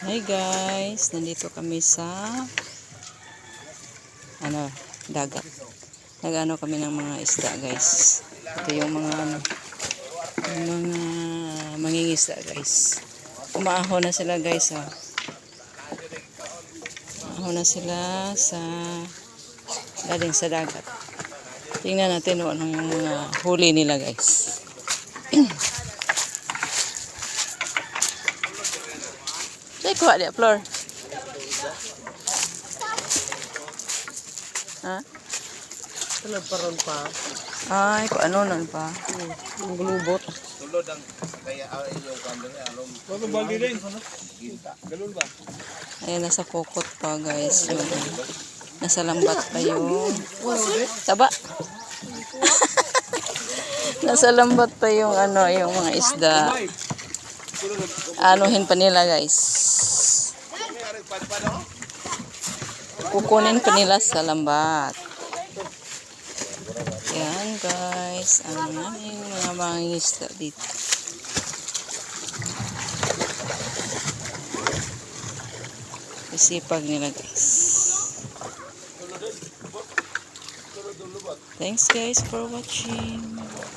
Hi guys, nandito kami sa dagat. Nag-ano kami ng mga isda guys. Ito yung mga mangingisda guys. Umaaho na sila guys ha. Umaaho na sila sa galing sa dagat. Tingnan natin kung anong mga huli nila guys. Say kuha dia floor. Ha? Tulad paron pa. Ay, kung ano nun pa. Ang glubot. Tulod ang kaya yung kambing alom. Bago bali rin. Galul ba? Ayan, nasa kokot pa guys. Yung, nasa lambat pa yung taba. Nasa lambat pa yung yung mga isda. Anuhin pa nila guys. Kukunin pa nila sa lambat. Yan guys, ang aming mga mangingisda dito. Isipag nila guys. Thanks guys for watching.